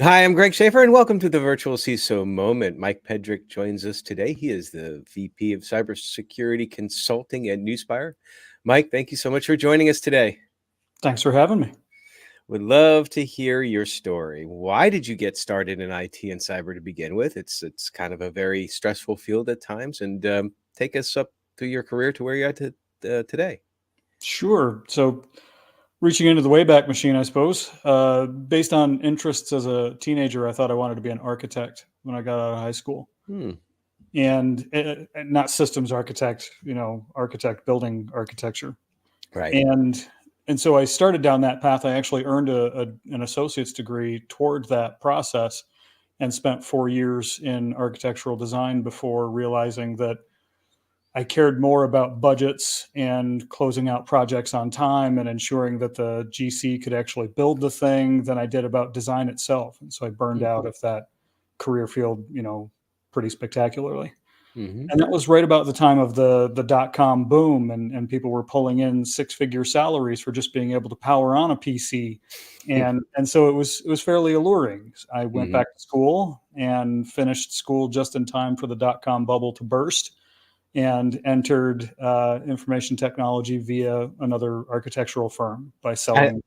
Hi, I'm Greg Schaefer, and welcome to the Virtual CISO Moment. Mike Pedrick joins us today. He is the VP of Cybersecurity Consulting at Nuspire. Mike, thank you so much for joining us today. Thanks for having me. Would love to hear your story. Why did you get started in IT and cyber to begin with? It's kind of a very stressful field at times, and take us up through your career to where you're at today. Sure. So, reaching into the Wayback Machine, I suppose, based on interests as a teenager, I thought I wanted to be an architect when I got out of high school. And not systems architect, architect building architecture. Right. And so I started down that path. I actually earned an associate's degree toward that process and spent 4 years in architectural design before realizing that I cared more about budgets and closing out projects on time and ensuring that the GC could actually build the thing than I did about design itself. And so I burned out of that career field, pretty spectacularly. Mm-hmm. And that was right about the time of the dot-com boom, and people were pulling in six-figure salaries for just being able to power on a PC. And so it was fairly alluring. I went back to school and finished school just in time for the dot-com bubble to burst, and entered information technology via another architectural firm by selling.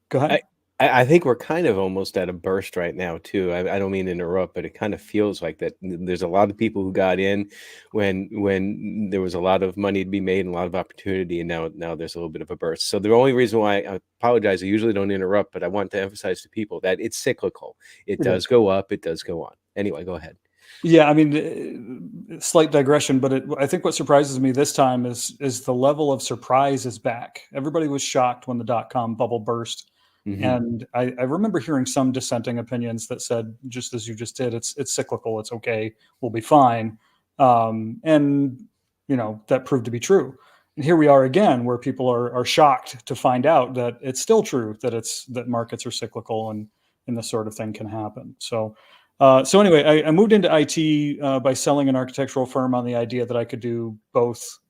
Go ahead. I think we're kind of almost at a burst right now, too. I don't mean to interrupt, but it kind of feels like that. There's a lot of people who got in when there was a lot of money to be made and a lot of opportunity, and now there's a little bit of a burst. So the only reason why I apologize, I usually don't interrupt, but I want to emphasize to people that it's cyclical. It does go up, it does go on. Anyway, go ahead. Yeah, I mean, slight digression, but I think what surprises me this time is the level of surprise is back. Everybody was shocked when the dot-com bubble burst. And I remember hearing some dissenting opinions that said, just as you just did, it's cyclical, it's okay, we'll be fine. And that proved to be true. And here we are again, where people are shocked to find out that it's still true, that markets are cyclical and this sort of thing can happen. So anyway, I moved into IT by selling an architectural firm on the idea that I could do both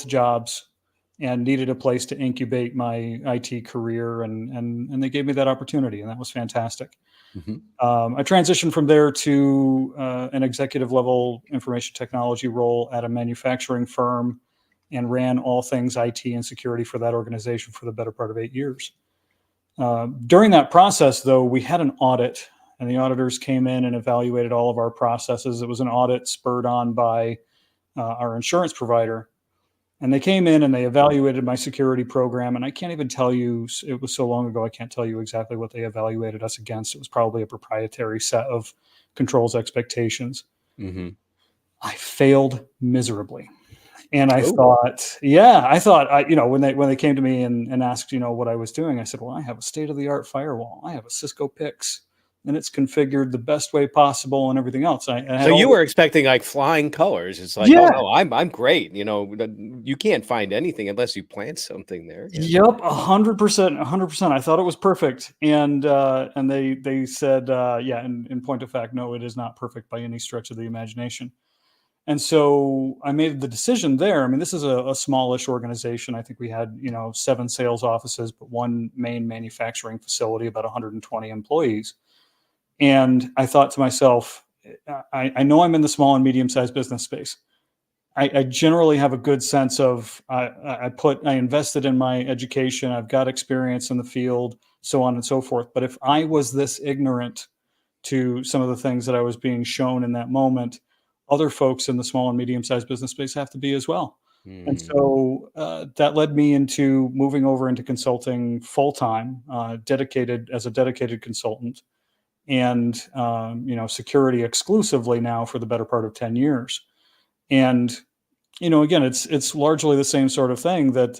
jobs, and needed a place to incubate my IT career, and they gave me that opportunity, and that was fantastic. I transitioned from there to an executive level information technology role at a manufacturing firm, and ran all things IT and security for that organization for the better part of 8 years. During that process, though, we had an audit, and the auditors came in and evaluated all of our processes. It was an audit spurred on by our insurance provider. And they came in and they evaluated my security program. And I can't even tell you, it was so long ago, I can't tell you exactly what they evaluated us against. It was probably a proprietary set of controls expectations. I failed miserably. And I thought, when they came to me and asked, what I was doing, I said, well, I have a state-of-the-art firewall. I have a Cisco PIX, and it's configured the best way possible and everything else. So you were expecting like flying colors. It's like, oh no, I'm great. You can't find anything unless you plant something there. Yep, 100%, 100%. I thought it was perfect, and they said, in point of fact, no, it is not perfect by any stretch of the imagination. And so I made the decision there. I mean, this is a smallish organization. I think we had 7 sales offices, but 1 main manufacturing facility, about 120 employees. And I thought to myself, I know I'm in the small and medium-sized business space. I generally have a good sense of, I invested in my education. I've got experience in the field, so on and so forth. But if I was this ignorant to some of the things that I was being shown in that moment, other folks in the small and medium-sized business space have to be as well. And so that led me into moving over into consulting full-time, dedicated consultant, and security exclusively now for the better part of 10 years. And again, it's largely the same sort of thing that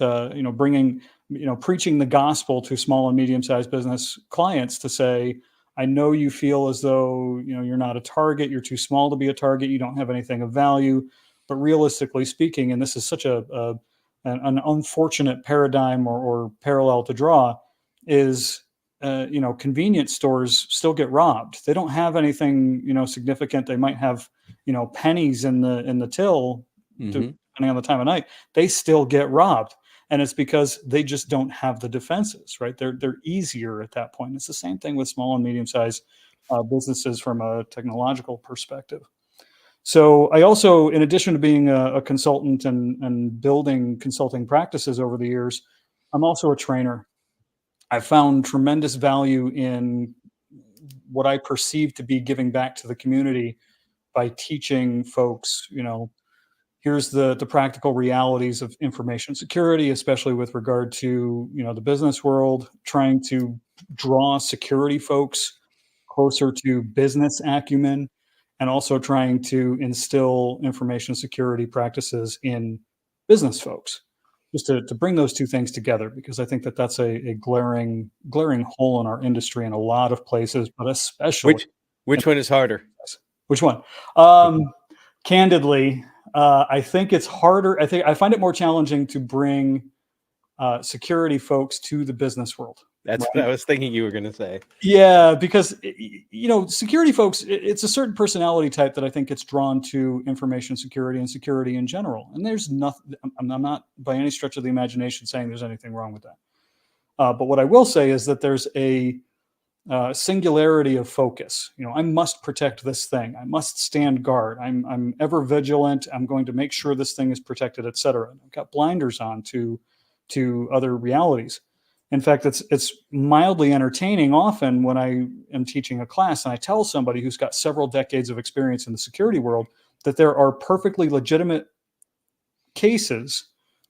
preaching the gospel to small and medium-sized business clients to say, I know you feel as though you're not a target, you're too small to be a target, you don't have anything of value, but realistically speaking, and this is such an unfortunate paradigm or parallel to draw, is convenience stores still get robbed. They don't have anything significant. They might have pennies in the till, depending on the time of night. They still get robbed. And it's because they just don't have the defenses, right? They're easier at that point. It's the same thing with small and medium-sized businesses from a technological perspective. So I also, in addition to being a consultant and building consulting practices over the years, I'm also a trainer. I've found tremendous value in what I perceive to be giving back to the community by teaching folks, here's the practical realities of information security, especially with regard to, the business world, trying to draw security folks closer to business acumen, and also trying to instill information security practices in business folks, just to bring those two things together, because I think that that's a glaring hole in our industry in a lot of places, but especially Which in which one is harder? which one? Candidly, I think it's harder. I find it more challenging to bring security folks to the business world. That's what Right? I was thinking you were going to say. Yeah, because security folks, it's a certain personality type that I think gets drawn to information security and security in general. And there's nothing. I'm not by any stretch of the imagination saying there's anything wrong with that. But what I will say is that there's a singularity of focus. I must protect this thing. I must stand guard. I'm ever vigilant. I'm going to make sure this thing is protected, et cetera. I've got blinders on to other realities. In fact, it's mildly entertaining often when I am teaching a class and I tell somebody who's got several decades of experience in the security world that there are perfectly legitimate cases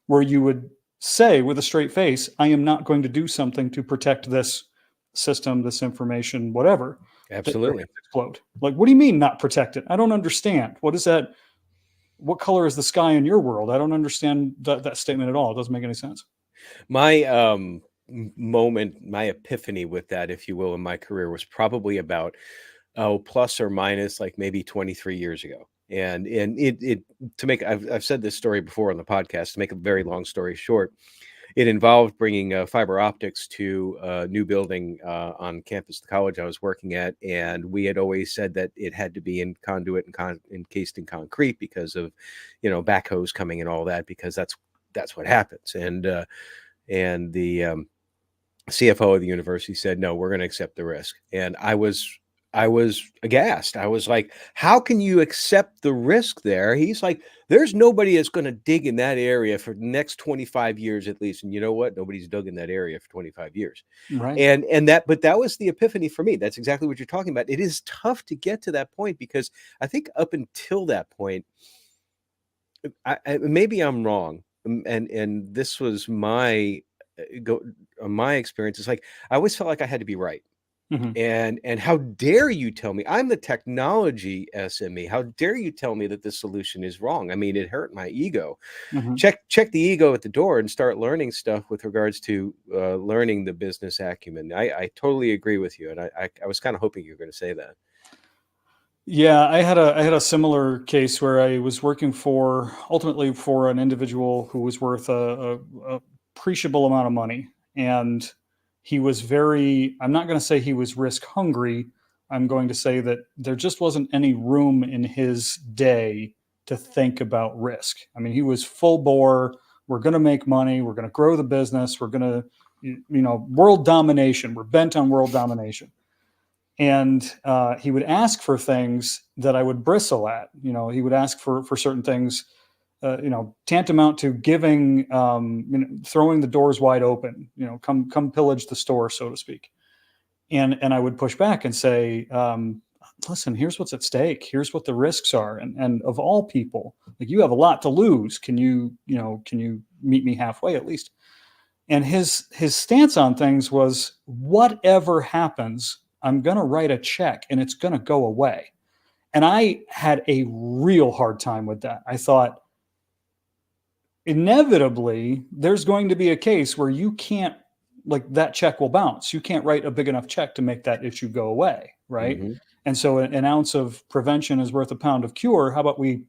where you would say with a straight face, I am not going to do something to protect this system, this information, whatever. Absolutely. Explode. Like, what do you mean not protect it? I don't understand. What is that? What color is the sky in your world? I don't understand that statement at all. It doesn't make any sense. My moment, my epiphany with that, if you will, in my career was probably about plus or minus like maybe 23 years ago. And it to make I've said this story before on the podcast. To make a very long story short, it involved bringing fiber optics to a new building on campus, the college I was working at, and we had always said that it had to be in conduit and encased in concrete because of, backhoes coming and all that, because that's what happens. And the CFO of the university said, no, we're going to accept the risk. And I was aghast. I was like, how can you accept the risk there? He's like, there's nobody that's going to dig in that area for the next 25 years at least. And you know what? Nobody's dug in that area for 25 years. Right. But that was the epiphany for me. That's exactly what you're talking about. It is tough to get to that point because I think up until that point, maybe I'm wrong. And this was my experience. It's like, I always felt like I had to be right. Mm-hmm. And how dare you tell me I'm the technology SME? How dare you tell me that this solution is wrong? I mean, it hurt my ego. Mm-hmm. Check the ego at the door and start learning stuff with regards to learning the business acumen. I totally agree with you, and I was kind of hoping you were going to say that. Yeah, I had a similar case where I was working ultimately for an individual who was worth a appreciable amount of money, and he was I'm not going to say he was risk hungry. I'm going to say that there just wasn't any room in his day to think about risk. I mean, he was full bore. We're going to make money. We're going to grow the business. We're going to, world domination. We're bent on world domination. And he would ask for things that I would bristle at. He would ask for certain things, tantamount to giving, throwing the doors wide open, come pillage the store, so to speak. And I would push back and say, listen, here's what's at stake. Here's what the risks are. And of all people, like, you have a lot to lose. Can you meet me halfway at least? And his stance on things was, whatever happens, I'm going to write a check and it's going to go away. And I had a real hard time with that. I thought, inevitably, there's going to be a case where you can't, like, that check will bounce. You can't write a big enough check to make that issue go away, right? Mm-hmm. And so an ounce of prevention is worth a pound of cure. How about we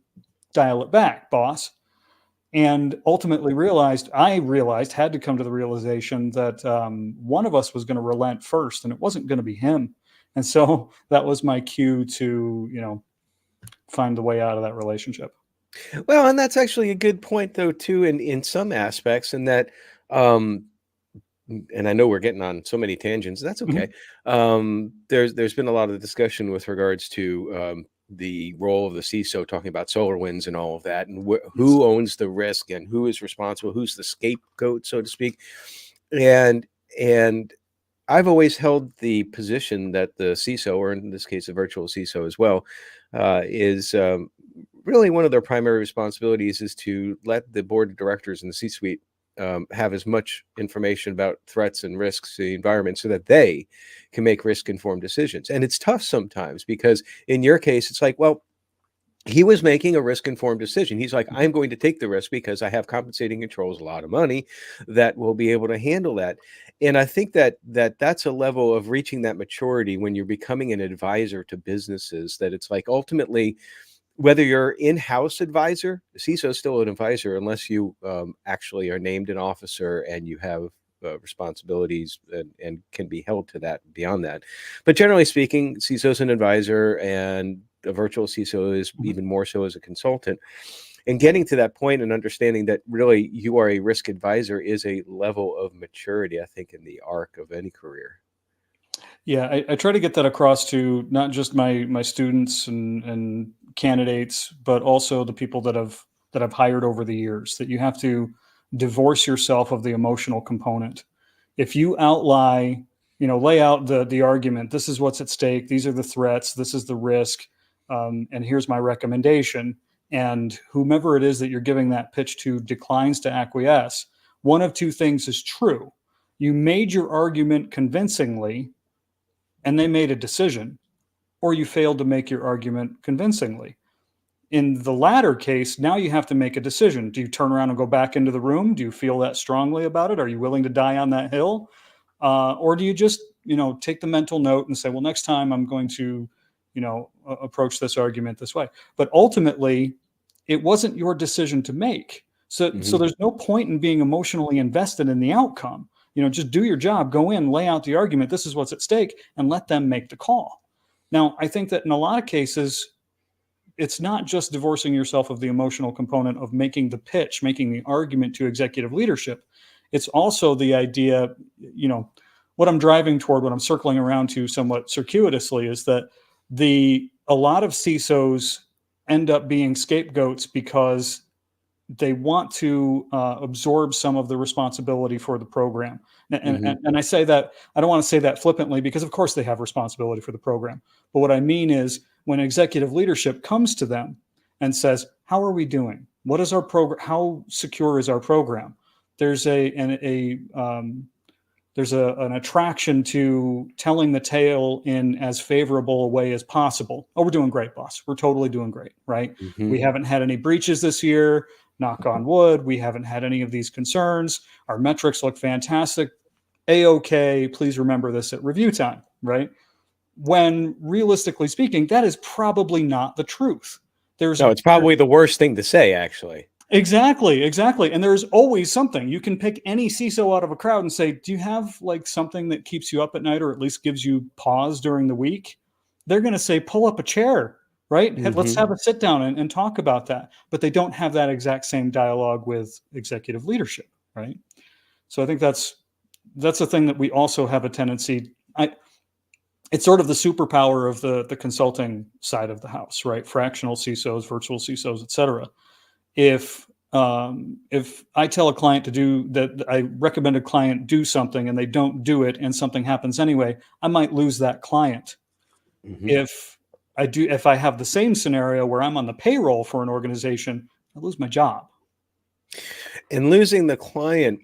dial it back, boss? And ultimately had to come to the realization that one of us was going to relent first, and it wasn't going to be him. And so that was my cue to, find the way out of that relationship. Well, and that's actually a good point though too in some aspects in that um and I know we're getting on so many tangents. That's okay. Mhm. There's been a lot of discussion with regards to the role of the CISO, talking about solar winds and all of that, and Yes. who owns the risk and who is responsible, who's the scapegoat, so to speak. And and I've always held the position that the CISO, or in this case, a virtual CISO as well, is really one of their primary responsibilities is to let the board of directors and the C-suite have as much information about threats and risks to the environment so that they can make risk-informed decisions. And it's tough sometimes because in your case, it's like, well, he was making a risk-informed decision. He's like, Mhm. I'm going to take the risk because I have compensating controls, a lot of money that will be able to handle that. And I think that's a level of reaching that maturity when you're becoming an advisor to businesses, that it's like ultimately whether you're in-house advisor, the CISO is still an advisor unless you actually are named an officer and you have responsibilities and can be held to that beyond that. But generally speaking, CISO is an advisor, and a virtual CISO is Mhm. even more so as a consultant. And getting to that point and understanding that really you are a risk advisor is a level of maturity, I think, in the arc of any career. Yeah, I try to get that across to not just my students and candidates, but also the people that I've hired over the years. That you have to divorce yourself of the emotional component. If you outline, lay out the argument. This is what's at stake. These are the threats. This is the risk, and here's my recommendation. And whomever it is that you're giving that pitch to declines to acquiesce, one of two things is true. You made your argument convincingly and they made a decision, or you failed to make your argument convincingly. In the latter case, now you have to make a decision. Do you turn around and go back into the room? Do you feel that strongly about it? Are you willing to die on that hill? Or do you just, take the mental note and say, well, next time I'm going to, approach this argument this way. But ultimately, it wasn't your decision to make. So Mhm. there's no point in being emotionally invested in the outcome. Just do your job, go in, lay out the argument. This is what's at stake, and let them make the call. Now, I think that in a lot of cases, it's not just divorcing yourself of the emotional component of making the pitch, making the argument to executive leadership. It's also the idea, you know, what I'm driving toward, what I'm circling around to somewhat circuitously is that a lot of CISOs end up being scapegoats because they want to absorb some of the responsibility for the program. Mhm. And I say that, I don't want to say that flippantly because, of course, they have responsibility for the program. But what I mean is when executive leadership comes to them and says, how are we doing? What is our program? How secure is our program? There's an attraction to telling the tale in as favorable a way as possible. Oh, we're doing great, boss. We're totally doing great, right? We Mhm. haven't had any breaches this year. Knock on wood. We haven't had any of these concerns. Our metrics look fantastic. A-OK. Please remember this at review time, right? When realistically speaking, that is probably not the truth. No, it's There probably the worst thing to say, actually. Exactly, exactly. And there's always something. You can pick any CISO out of a crowd and say, "Do you have like something that keeps you up at night or at least gives you pause during the week?" They're going to say, "Pull up a chair, right? Let's Mhm. have a sit down and talk about that." But they don't have that exact same dialogue with executive leadership, right? So I think that's a thing that we also have a tendency. It's sort of the superpower of the consulting side of the house, right? Fractional CISOs, virtual CISOs, et cetera. If I tell a client to do that, I recommend a client do something and they don't do it and something happens anyway, I might lose that client. Mhm. If I have the same scenario where I'm on the payroll for an organization, I lose my job. And losing the client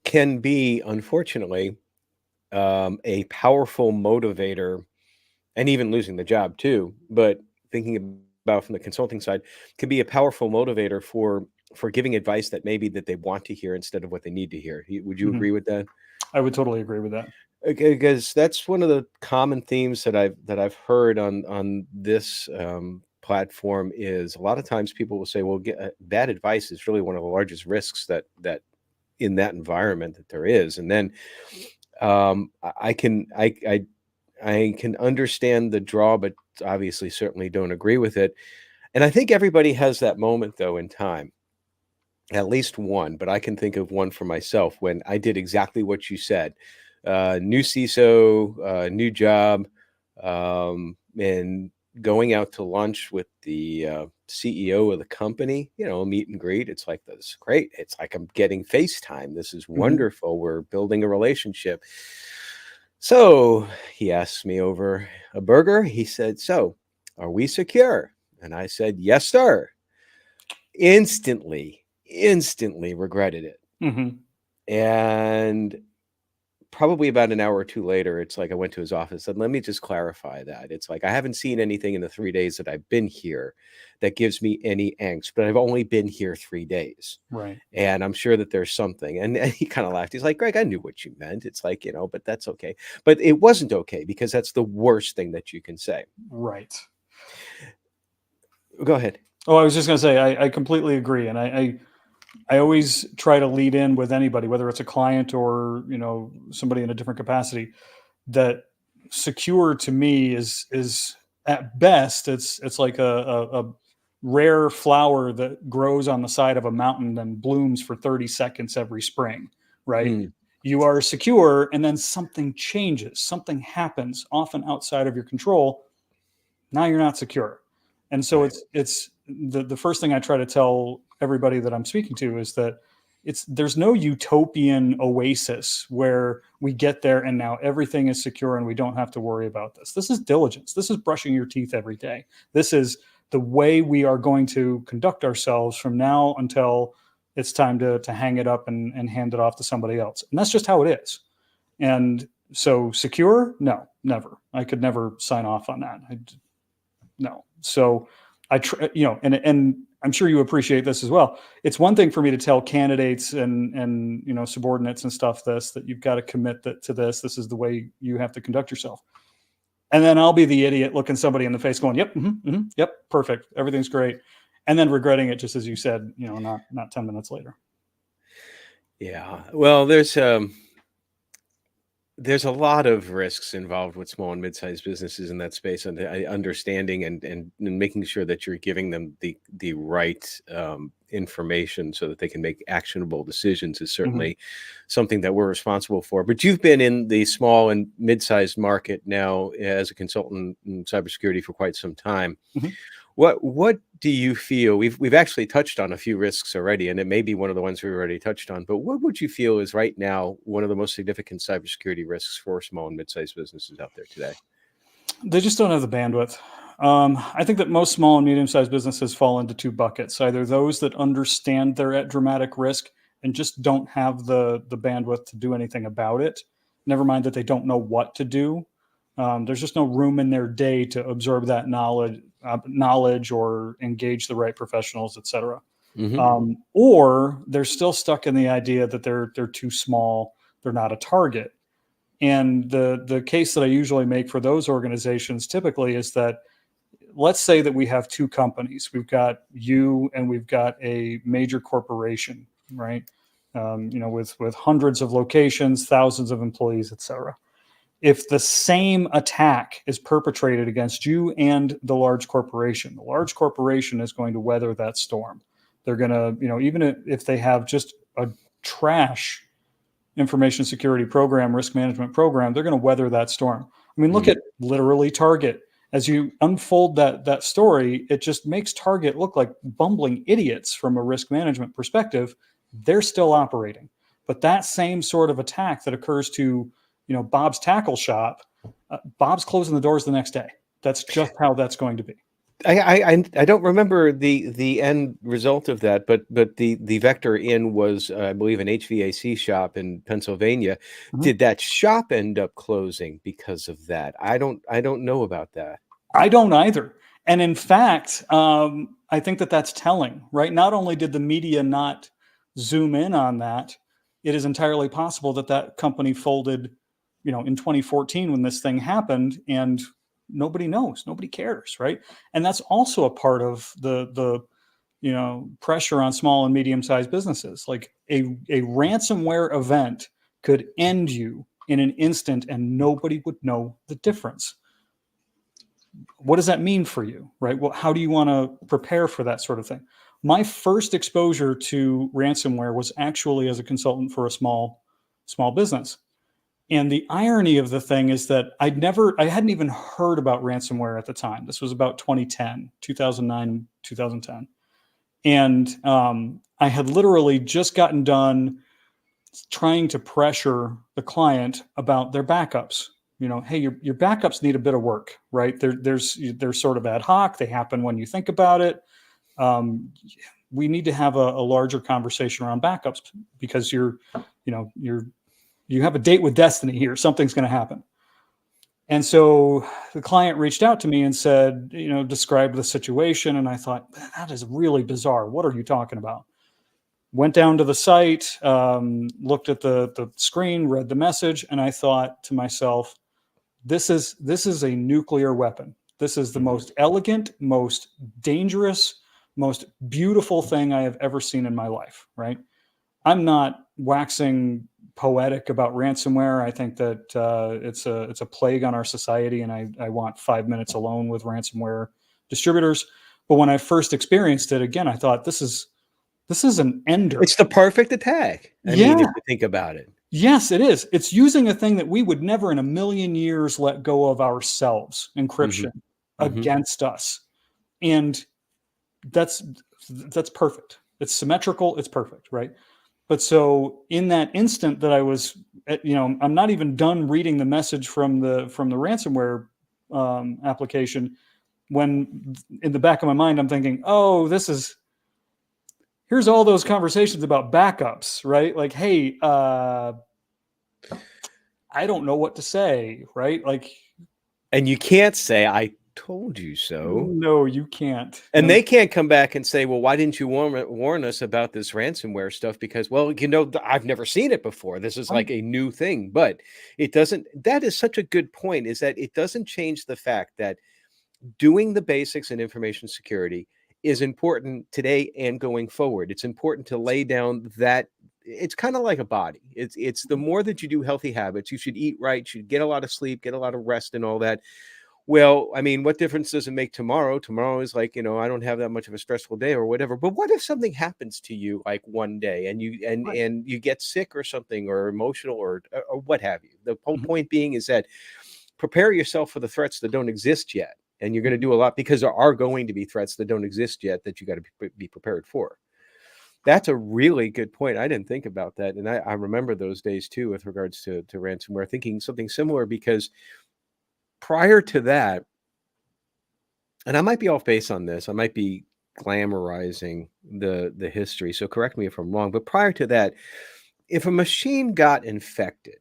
can be, unfortunately, a powerful motivator, and even losing the job too. But thinking about from the consulting side, can be a powerful motivator for giving advice that maybe that they want to hear instead of what they need to hear. Would you Mhm. agree with that? I would totally agree with that. Because that's one of the common themes that I've heard on this platform is a lot of times people will say, "Well, bad advice is really one of the largest risks that in that environment that there is." And then I can I can understand the draw, but obviously certainly don't agree with it. And I think everybody has that moment though in time, at least one, but I can think of one for myself when I did exactly what you said. New CISO, new job, and going out to lunch with the CEO of the company, a meet and greet. It's like, this is great. It's like I'm getting FaceTime. This is Mhm. wonderful. We're building a relationship. So he asked me over a burger. He said, "So, are we secure?" And I said, "Yes, sir." Instantly regretted it. Mhm. And probably about an hour or two later, it's like I went to his office and let me just clarify that. It's like I haven't seen anything in the 3 days that I've been here that gives me any angst, but I've only been here 3 days. Right. And I'm sure that there's something. And he kind of laughed. He's like, "Greg, I knew what you meant." It's like, but that's okay. But it wasn't okay because that's the worst thing that you can say. Right. Go ahead. Oh, I was just going to say, I completely agree. And I always try to lead in with anybody, whether it's a client or, somebody in a different capacity, that secure to me is at best, it's like a rare flower that grows on the side of a mountain and blooms for 30 seconds every spring, right? Mm, You are secure and then something changes, something happens often outside of your control. Now you're not secure. And so right. it's the first thing I try to tell everybody that I'm speaking to is that there's no utopian oasis where we get there and now everything is secure and we don't have to worry about this. This is diligence. This is brushing your teeth every day. This is the way we are going to conduct ourselves from now until it's time to hang it up and hand it off to somebody else. And that's just how it is. And so secure? No, never. I could never sign off on that. No. So and I'm sure you appreciate this as well. It's one thing for me to tell candidates and subordinates and stuff that you've got to commit to this. This is the way you have to conduct yourself. And then I'll be the idiot looking somebody in the face going, "Yep, yep, perfect, everything's great," and then regretting it, just as you said, not 10 minutes later. Yeah. Well, there's a lot of risks involved with small and mid-sized businesses in that space, and understanding and making sure that you're giving them the right information so that they can make actionable decisions is Mhm. certainly something that we're responsible for. But you've been in the small and mid-sized market now as a consultant in cybersecurity for quite some time. Mhm. What do you feel? We've actually touched on a few risks already, and it may be one of the ones we've already touched on. But what would you feel is right now one of the most significant cybersecurity risks for small and mid-sized businesses out there today? They just don't have the bandwidth. I think that most small and medium-sized businesses fall into two buckets: either those that understand they're at dramatic risk and just don't have the bandwidth to do anything about it. Never mind that they don't know what to do. There's just no room in their day to absorb that knowledge or engage the right professionals, etc. Hmm. Or they're still stuck in the idea that they're too small, they're not a target. And the case that I usually make for those organizations typically is that, let's say that we have two companies. We've got you and we've got a major corporation, right? With hundreds of locations, thousands of employees, etc. If the same attack is perpetrated against you and the large corporation is going to weather that storm. They're going to, even if they have just a trash information security program, risk management program, they're going to weather that storm. I mean, look Mm. at literally Target. As you unfold that story, it just makes Target look like bumbling idiots from a risk management perspective. They're still operating, but that same sort of attack that occurs to Bob's tackle shop, Bob's closing the doors the next day. That's just how that's going to be. I don't remember the end result of that, but the vector in was I believe an HVAC shop in Pennsylvania. Mhm. Did that shop end up closing because of that? I don't know about that. I don't either. And in fact, I think that that's telling, right? Not only did the media not zoom in on that, it is entirely possible that that company folded, in 2014 when this thing happened, and nobody knows, nobody cares, right? And that's also a part of the pressure on small and medium sized businesses. Like a ransomware event could end you in an instant, and nobody would know the difference. what does that mean for you, right? Well, how do you want to prepare for that sort of thing? My first exposure to ransomware was actually as a consultant for a small business. And the irony of the thing is that I hadn't even heard about ransomware at the time. This was about 2010, 2009, 2010. And I had literally just gotten done trying to pressure the client about their backups. Hey, your backups need a bit of work, right? They're sort of ad hoc. They happen when you think about it. We need to have a larger conversation around backups because you have a date with destiny here. Something's going to happen. And so the client reached out to me and said, described the situation. And I thought, that is really bizarre. What are you talking about? Went down to the site, looked at the screen, read the message, and I thought to myself, this is a nuclear weapon. This is the most elegant, most dangerous, most beautiful thing I have ever seen in my life, right? I'm not waxing poetic about ransomware. I think that it's a plague on our society, and I want 5 minutes alone with ransomware distributors. But when I first experienced it, again, I thought this is an ender. It's the perfect attack. I mean, if you think about it. Yes, it is. It's using a thing that we would never in a million years let go of ourselves, encryption, against us. And that's perfect. It's symmetrical. It's perfect, right? But so in that instant that I was, I'm not even done reading the message from the ransomware application, when in the back of my mind, I'm thinking, oh, here's all those conversations about backups, right? Like, hey, I don't know what to say, right? Like, and you can't say, I told you so. No, you can't. And they can't come back and say, well, why didn't you warn us about this ransomware stuff? Because, well, I've never seen it before. This is like a new thing. But it doesn't, that is such a good point, is that it doesn't change the fact that doing the basics in information security is important today and going forward. It's important to lay down that it's kind of like a body. It's the more that you do healthy habits, you should eat right, you should get a lot of sleep, get a lot of rest and all that. Well, I mean, what difference does it make tomorrow? Tomorrow is like, I don't have that much of a stressful day or whatever. But what if something happens to you like one day and you get sick or something, or emotional or what have you? The whole point being is that prepare yourself for the threats that don't exist yet. And you're going to do a lot, because there are going to be threats that don't exist yet that you got to be prepared for. That's a really good point. I didn't think about that. And I remember those days too, with regards to ransomware, thinking something similar, because prior to that, and I might be off base on this, I might be glamorizing the history, so correct me if I'm wrong, but prior to that, if a machine got infected,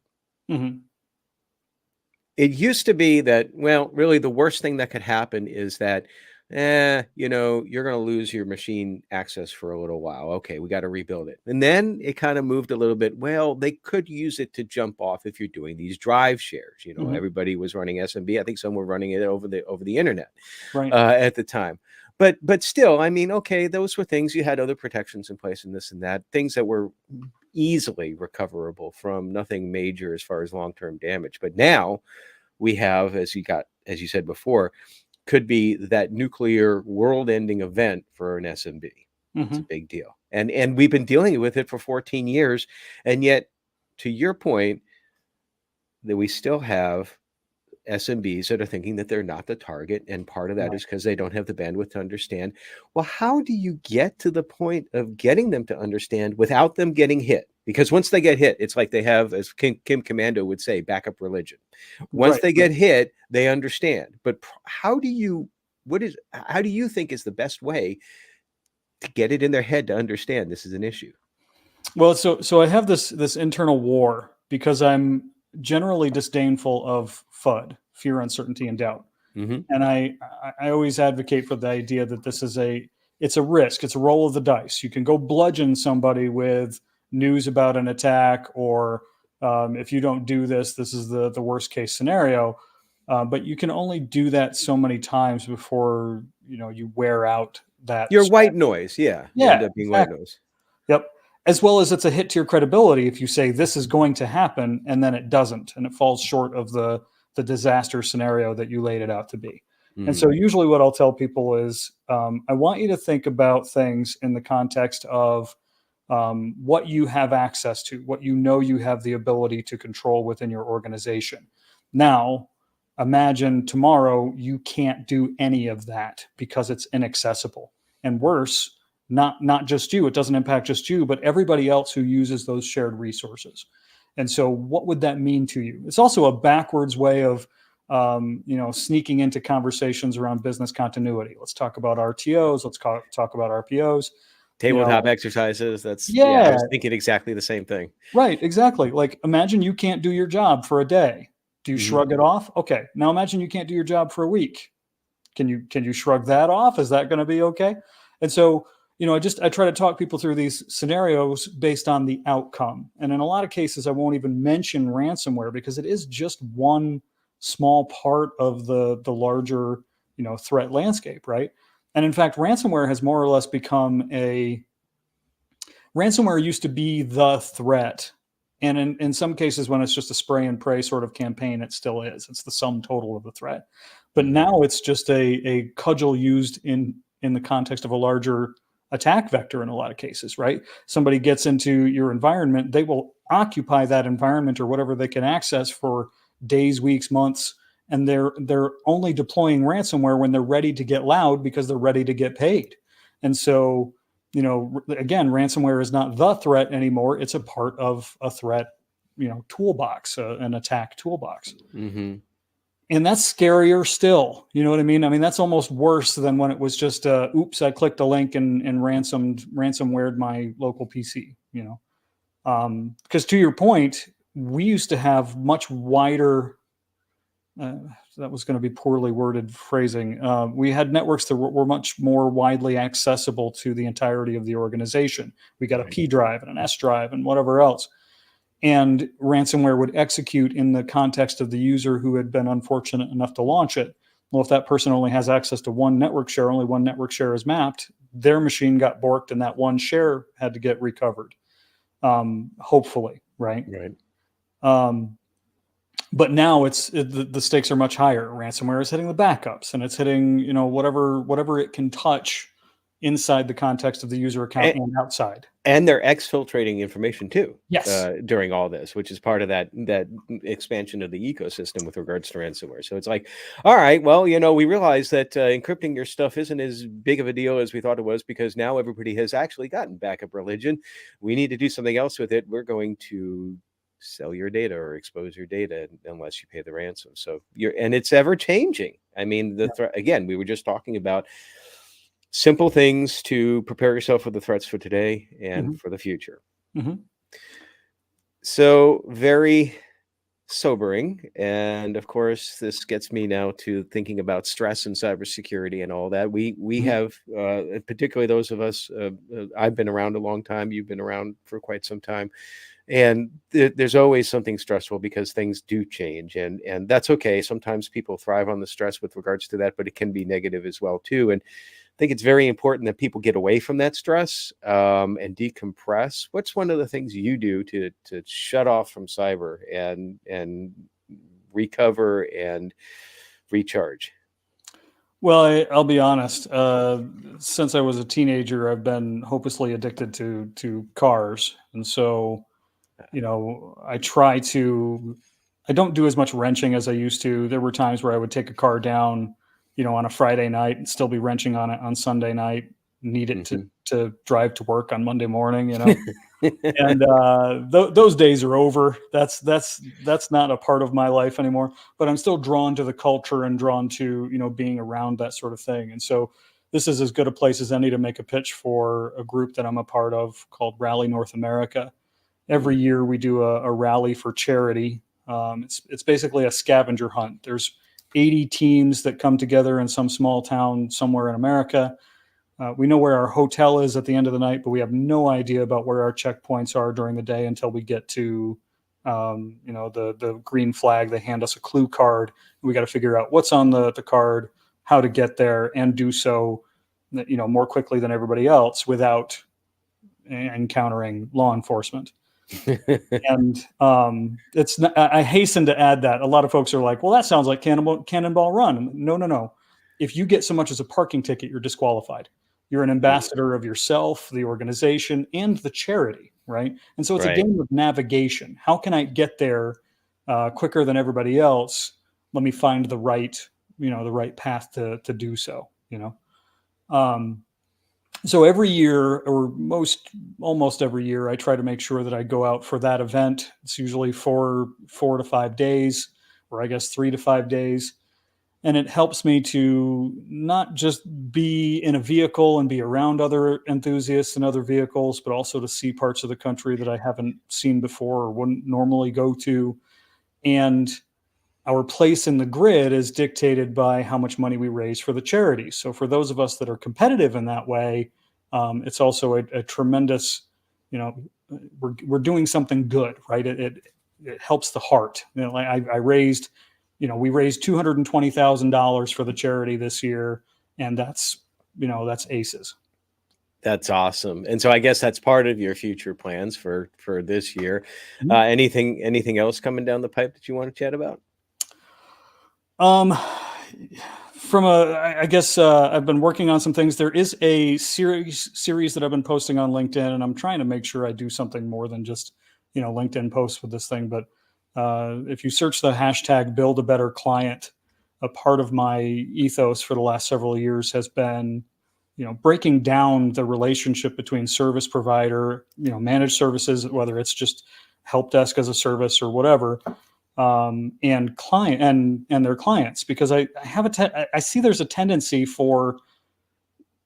it used to be that, well, really the worst thing that could happen is that, you're going to lose your machine access for a little while. Okay, we got to rebuild it. And then it kind of moved a little bit. Well, they could use it to jump off if you're doing these drive shares. Everybody was running SMB. I think some were running it over the internet at the time. But still, I mean, okay, those were things, you had other protections in place and this and that, things that were easily recoverable from, nothing major as far as long-term damage. But now we have, as you said before, could be that nuclear world-ending event for an SMB. It's a big deal. And we've been dealing with it for 14 years. And yet, to your point, that we still have SMBs that are thinking that they're not the target. And part of that is because they don't have the bandwidth to understand. Well, how do you get to the point of getting them to understand without them getting hit? Because once they get hit, it's like they have, as Kim Commando would say, backup religion. Once they get hit, they understand. But how do you think is the best way to get it in their head to understand this is an issue? Well, so I have this internal war, because I'm generally disdainful of FUD, fear, uncertainty, and doubt. And I always advocate for the idea that it's a risk. It's a roll of the dice. You can go bludgeon somebody with news about an attack, or if you don't do this, this is the worst case scenario. But you can only do that so many times before you wear out that. Your white noise, yeah. End up being white noise. Yep. As well as it's a hit to your credibility if you say this is going to happen and then it doesn't, and it falls short of the disaster scenario that you laid it out to be. And so usually what I'll tell people is, I want you to think about things in the context of what you have access to, what you know you have the ability to control within your organization. Now, imagine tomorrow you can't do any of that because it's inaccessible. And worse, not just you, it doesn't impact just you, but everybody else who uses those shared resources. And so what would that mean to you? It's also a backwards way of sneaking into conversations around business continuity. Let's talk about RTOs. Let's talk about RPOs. Tabletop exercises. I Yeah, was thinking exactly the same thing. right. Exactly. Like, imagine you can't do your job for a day. Do you shrug it off? Okay. Now imagine you can't do your job for a week. Can you shrug that off? Is that going to be okay? And so, I try to talk people through these scenarios based on the outcome. And in a lot of cases, I won't even mention ransomware because it is just one small part of the larger, threat landscape, right? And in fact, ransomware has more or less become ransomware used to be the threat. And in some cases, when it's just a spray and pray sort of campaign, it still is. It's the sum total of the threat. But now it's just a cudgel used in the context of a larger attack vector in a lot of cases, right? Somebody gets into your environment, they will occupy that environment or whatever they can access for days, weeks, months, and they're only deploying ransomware when they're ready to get loud because they're ready to get paid. And so, again, ransomware is not the threat anymore. It's a part of a threat, toolbox, an attack toolbox. And that's scarier still. You know what I mean? I mean, that's almost worse than when it was just, oops, I clicked a link and ransomwared my local PC, because to your point, we used to have much wider, that was going to be poorly worded phrasing. We had networks that were much more widely accessible to the entirety of the organization. We got a P drive and an S drive and whatever else. And ransomware would execute in the context of the user who had been unfortunate enough to launch it. Well, if that person only has access to one network share, only one network share is mapped, their machine got borked and that one share had to get recovered, hopefully, right? But now the stakes are much higher. Ransomware is hitting the backups and it's hitting, whatever it can touch inside the context of the user account and outside. And they're exfiltrating information too. Yes. During all this, which is part of that expansion of the ecosystem with regards to ransomware. So it's like, all right, well, we realize that encrypting your stuff isn't as big of a deal as we thought it was because now everybody has actually gotten backup religion. We need to do something else with it. We're going to sell your data or expose your data unless you pay the ransom. So and it's ever changing. I mean, again, we were just talking about simple things to prepare yourself for the threats for today and for the future. So very sobering. And of course, this gets me now to thinking about stress and cybersecurity and all that. We have, particularly those of us, I've been around a long time. You've been around for quite some time. And there's always something stressful because things do change, and that's okay. Sometimes people thrive on the stress with regards to that, but it can be negative as well too. And I think it's very important that people get away from that stress and decompress. What's one of the things you do to shut off from cyber and recover and recharge? Well, I'll be honest. Since I was a teenager, I've been hopelessly addicted to cars, and so I don't do as much wrenching as I used to. There were times where I would take a car down, on a Friday night and still be wrenching on it on Sunday night, need it to drive to work on Monday morning, and those days are over. That's not a part of my life anymore, but I'm still drawn to the culture and drawn to, being around that sort of thing. And so this is as good a place as any to make a pitch for a group that I'm a part of called Rally North America. Every year we do a rally for charity. It's basically a scavenger hunt. There's 80 teams that come together in some small town somewhere in America. We know where our hotel is at the end of the night, but we have no idea about where our checkpoints are during the day until we get to, the green flag. They hand us a clue card. We got to figure out what's on the card, how to get there, and do so, more quickly than everybody else without encountering law enforcement. And it's not, I hasten to add that a lot of folks are like, well, that sounds like Cannonball Run. No. if you get so much as a parking ticket, you're disqualified. You're an ambassador of yourself, the organization, and the charity, right? And so it's a Right. game of navigation. How can I get there quicker than everybody else? Let me find the right, the right path to do so. So every year, or almost every year, I try to make sure that I go out for that event. It's usually 4 to 5 days, or I guess 3 to 5 days. And it helps me to not just be in a vehicle and be around other enthusiasts and other vehicles, but also to see parts of the country that I haven't seen before or wouldn't normally go to. And our place in the grid is dictated by how much money we raise for the charities. So for those of us that are competitive in that way, it's also a tremendous, we're doing something good, right? It helps the heart. I raised, we raised $220,000 for the charity this year, and that's aces. That's awesome. And so I guess that's part of your future plans for this year. Mm-hmm. Anything else coming down the pipe that you want to chat about? I guess I've been working on some things. There is a series that I've been posting on LinkedIn, and I'm trying to make sure I do something more than just LinkedIn posts with this thing. But if you search the hashtag Build a Better Client, a part of my ethos for the last several years has been breaking down the relationship between service provider, managed services, whether it's just help desk as a service or whatever, and client and their clients, because I see there's a tendency for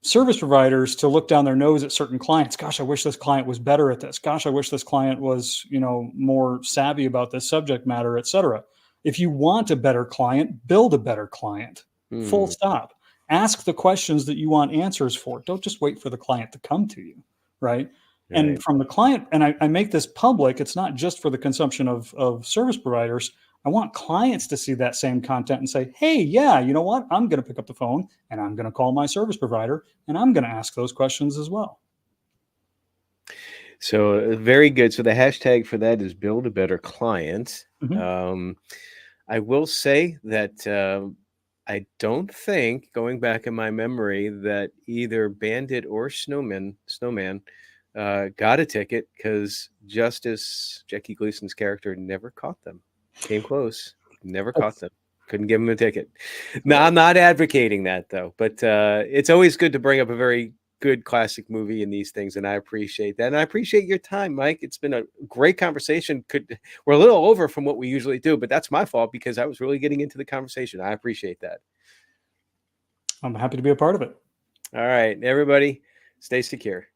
service providers to look down their nose at certain clients. Gosh, I wish this client was better at this. Gosh, I wish this client was, more savvy about this subject matter, et cetera. If you want a better client, build a better client. Full stop. Ask the questions that you want answers for. Don't just wait for the client to come to you, right? And from the client, and I make this public, it's not just for the consumption of service providers. I want clients to see that same content and say, hey, yeah, you know what? I'm going to pick up the phone and I'm going to call my service provider and I'm going to ask those questions as well. So very good. So the hashtag for that is Build a Better Client. Mm-hmm. I will say that I don't think, going back in my memory, that either Bandit or Snowman got a ticket, because Justice, Jackie Gleason's character, never caught them. Came close, never caught them. Couldn't give them a ticket. No, I'm not advocating that, though. But it's always good to bring up a very good classic movie in these things, and I appreciate that. And I appreciate your time, Mike. It's been a great conversation. We're a little over from what we usually do, but that's my fault because I was really getting into the conversation. I appreciate that. I'm happy to be a part of it. All right, everybody, stay secure.